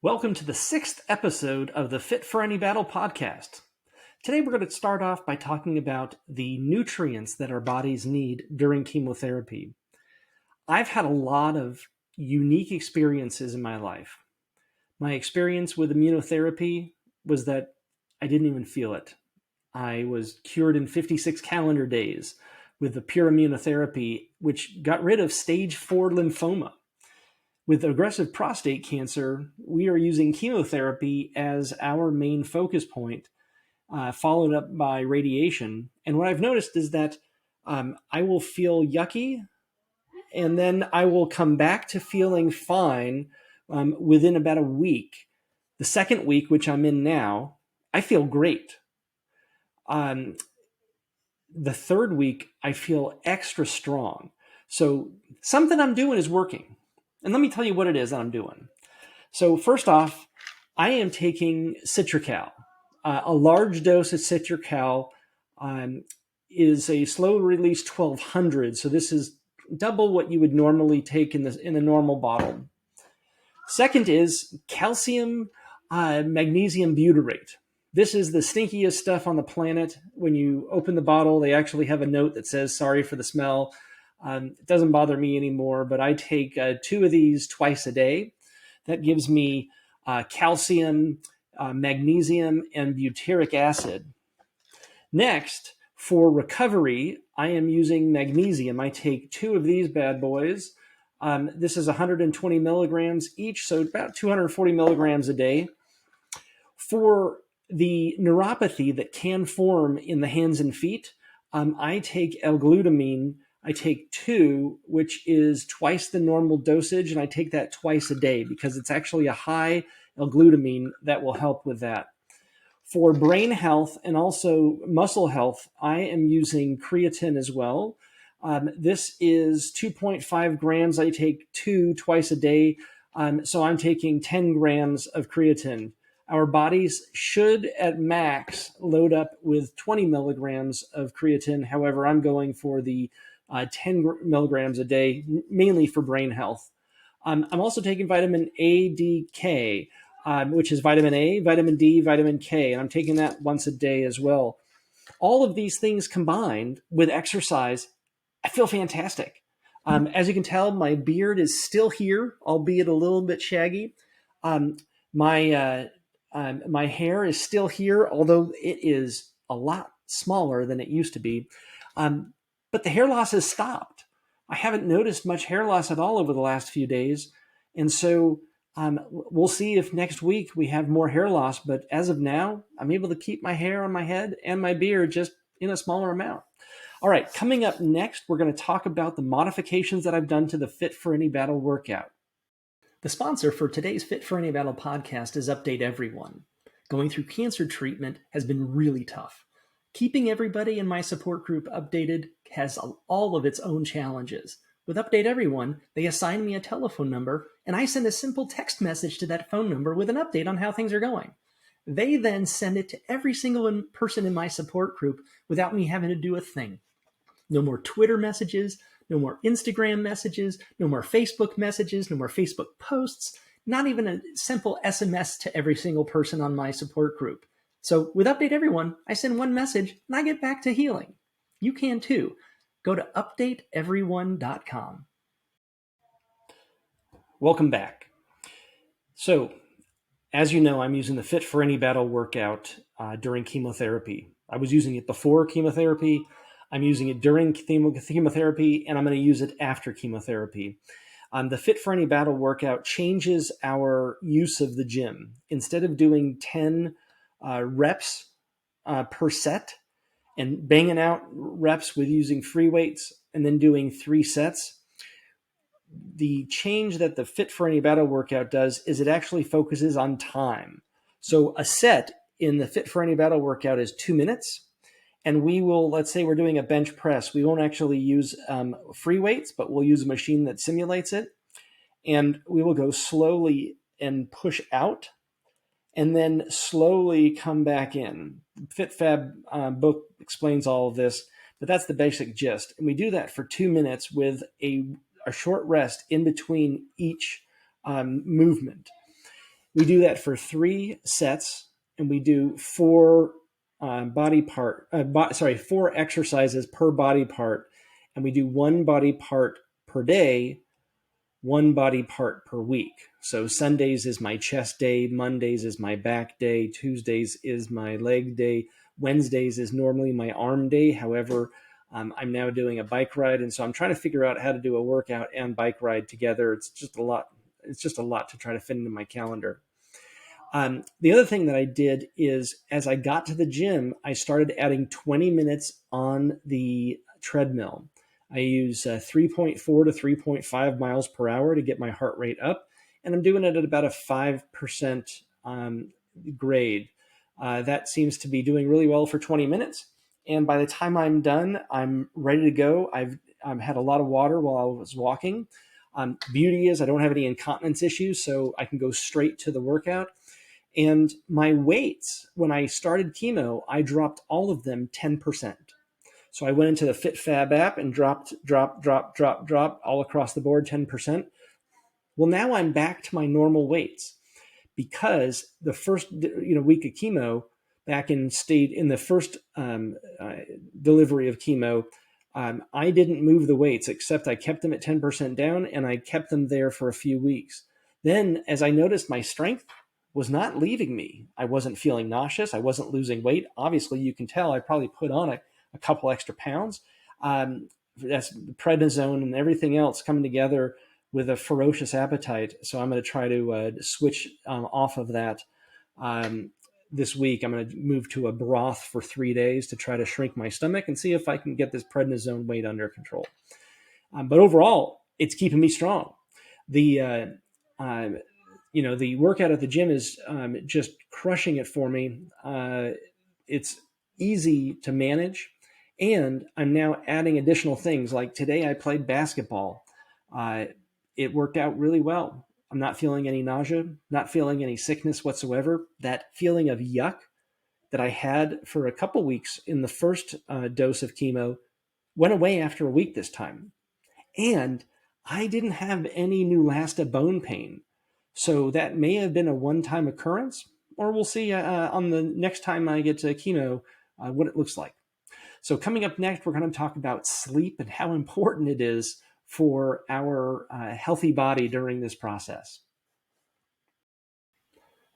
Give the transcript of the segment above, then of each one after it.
Welcome to the sixth episode of the Fit for Any Battle podcast. Today we're going to start off by talking about the nutrients that our bodies need during chemotherapy. I've had a lot of unique experiences in my life. My experience with immunotherapy was that I didn't even feel it. I was cured in 56 calendar days with the pure immunotherapy, which got rid of stage 4 lymphoma. With aggressive prostate cancer, we are using chemotherapy as our main focus point, followed up by radiation. And what I've noticed is that I will feel yucky, and then I will come back to feeling fine within about a week. The second week, which I'm in now, I feel great. The third week, I feel extra strong. So something I'm doing is working. And let me tell you what it is that I'm doing. So first off, I am taking Citracal. A large dose of Citracal is a slow-release 1200. So this is double what you would normally take in a normal bottle. Second is calcium magnesium butyrate. This is the stinkiest stuff on the planet. When you open the bottle, they actually have a note that says, "Sorry for the smell." It doesn't bother me anymore, but I take 2 of these twice a day. That gives me calcium, magnesium, and butyric acid. Next, for recovery, I am using magnesium. I take 2 of these bad boys. This is 120 milligrams each, so about 240 milligrams a day. For the neuropathy that can form in the hands and feet, I take L-glutamine. I take 2, which is twice the normal dosage, and I take that twice a day because it's actually a high L-glutamine that will help with that. For brain health and also muscle health, I am using creatine as well. This is 2.5 grams. I take 2 twice a day, so I'm taking 10 grams of creatine. Our bodies should, at max, load up with 20 milligrams of creatine. However, I'm going for the 10 milligrams a day, mainly for brain health. I'm also taking vitamin A, D, K, which is vitamin A, vitamin D, vitamin K, and I'm taking that once a day as well. All of these things combined with exercise, I feel fantastic. As you can tell, my beard is still here, albeit a little bit shaggy. My hair is still here, although it is a lot smaller than it used to be. But the hair loss has stopped. I haven't noticed much hair loss at all over the last few days. And so we'll see if next week we have more hair loss. But as of now, I'm able to keep my hair on my head and my beard just in a smaller amount. All right, coming up next, we're going to talk about the modifications that I've done to the Fit for Any Battle workout. The sponsor for today's Fit for Any Battle podcast is Update Everyone. Going through cancer treatment has been really tough. Keeping everybody in my support group updated has all of its own challenges. With Update Everyone, they assign me a telephone number, and I send a simple text message to that phone number with an update on how things are going. They then send it to every single person in my support group without me having to do a thing. No more Twitter messages, no more Instagram messages, no more Facebook messages, no more Facebook posts, not even a simple SMS to every single person on my support group. So with Update Everyone, I send one message and I get back to healing. You can too. Go to updateeveryone.com. Welcome back. So, as you know, I'm using the Fit for Any Battle workout during chemotherapy. I was using it before chemotherapy. I'm using it during chemotherapy, and I'm going to use it after chemotherapy. The Fit for Any Battle workout changes our use of the gym. Instead of doing 10 reps per set and banging out reps with using free weights and then doing 3 sets, the change that the Fit for Any Battle workout does is it actually focuses on time. So a set in the Fit for Any Battle workout is 2 minutes. And we will, let's say we're doing a bench press. We won't actually use free weights, but we'll use a machine that simulates it. And we will go slowly and push out and then slowly come back in. FitFAB book explains all of this, but that's the basic gist. And we do that for 2 minutes with a short rest in between each movement. We do that for 3 sets, and we do 4 4 exercises per body part, and we do 1 body part per day, 1 body part per week. So Sundays is my chest day, Mondays is my back day, Tuesdays is my leg day, Wednesdays is normally my arm day. However, I'm now doing a bike ride, and so I'm trying to figure out how to do a workout and bike ride together. It's just a lot. It's just a lot to try to fit into my calendar. The other thing that I did is, as I got to the gym, I started adding 20 minutes on the treadmill. I use 3.4 to 3.5 miles per hour to get my heart rate up, and I'm doing it at about a 5% grade. That seems to be doing really well for 20 minutes. And by the time I'm done, I'm ready to go. I've had a lot of water while I was walking. Beauty is I don't have any incontinence issues, so I can go straight to the workout. And my weights, when I started chemo, I dropped all of them 10%. So I went into the FitFAB app and dropped all across the board 10%. Well, now I'm back to my normal weights, because the first week of chemo, back in the first delivery of chemo, I didn't move the weights, except I kept them at 10% down, and I kept them there for a few weeks. Then, as I noticed my strength was not leaving me, I wasn't feeling nauseous, I wasn't losing weight. Obviously, you can tell I probably put on a couple extra pounds. That's prednisone and everything else coming together with a ferocious appetite. So I'm going to try to switch off of that this week. I'm going to move to a broth for 3 days to try to shrink my stomach and see if I can get this prednisone weight under control. But overall, it's keeping me strong. The workout at the gym is just crushing it for me. It's easy to manage, and I'm now adding additional things. Like today I played basketball. It worked out really well. I'm not feeling any nausea, not feeling any sickness whatsoever. That feeling of yuck that I had for a couple weeks in the first dose of chemo went away after a week this time. And I didn't have any Neulasta bone pain. So that may have been a one-time occurrence, or we'll see on the next time I get to chemo what it looks like. So coming up next, we're going to talk about sleep and how important it is for our healthy body during this process.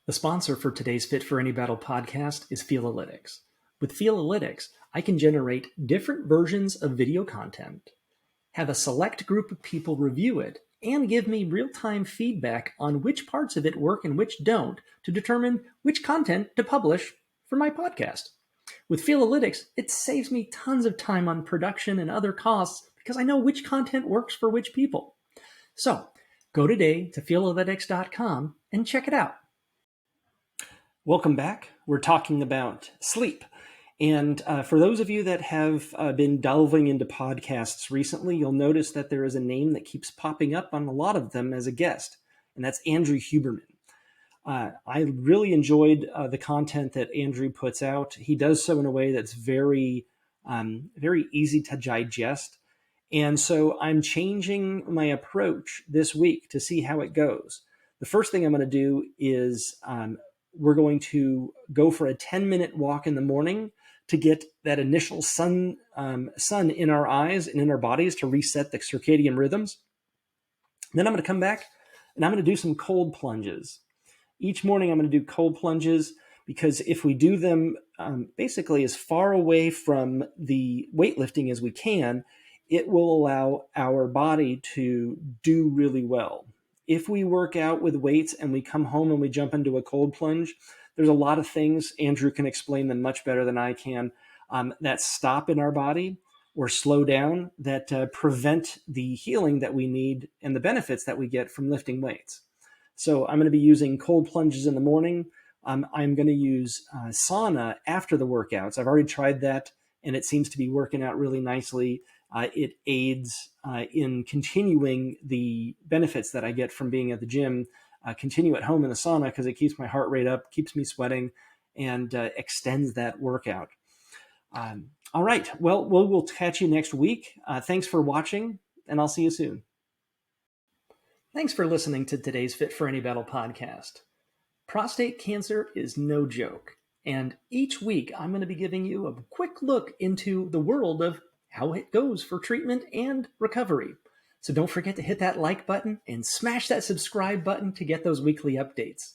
The sponsor for today's Fit for Any Battle podcast is Feelalytics. With Feelalytics, I can generate different versions of video content, have a select group of people review it, and give me real-time feedback on which parts of it work and which don't to determine which content to publish for my podcast. With Feelalytics, it saves me tons of time on production and other costs because I know which content works for which people. So, go today to Feelalytics.com and check it out. Welcome back. We're talking about sleep. And for those of you that have been delving into podcasts recently, you'll notice that there is a name that keeps popping up on a lot of them as a guest, and that's Andrew Huberman. I really enjoyed the content that Andrew puts out. He does so in a way that's very easy to digest. And so I'm changing my approach this week to see how it goes. The first thing I'm going to do is we're going to go for a 10-minute walk in the morning to get that initial sun in our eyes and in our bodies to reset the circadian rhythms. Then I'm going to come back and I'm going to do some cold plunges. Each morning I'm going to do cold plunges because if we do them basically as far away from the weightlifting as we can, it will allow our body to do really well. If we work out with weights and we come home and we jump into a cold plunge, there's a lot of things, Andrew can explain them much better than I can, that stop in our body or slow down, that prevent the healing that we need and the benefits that we get from lifting weights. So I'm going to be using cold plunges in the morning. I'm going to use sauna after the workouts. I've already tried that, and it seems to be working out really nicely. It aids in continuing the benefits that I get from being at the gym, continue at home in the sauna because it keeps my heart rate up, keeps me sweating, and extends that workout. All right. Well, we'll catch you next week. Thanks for watching, and I'll see you soon. Thanks for listening to today's Fit for Any Battle podcast. Prostate cancer is no joke, and each week I'm going to be giving you a quick look into the world of how it goes for treatment and recovery. So don't forget to hit that like button and smash that subscribe button to get those weekly updates.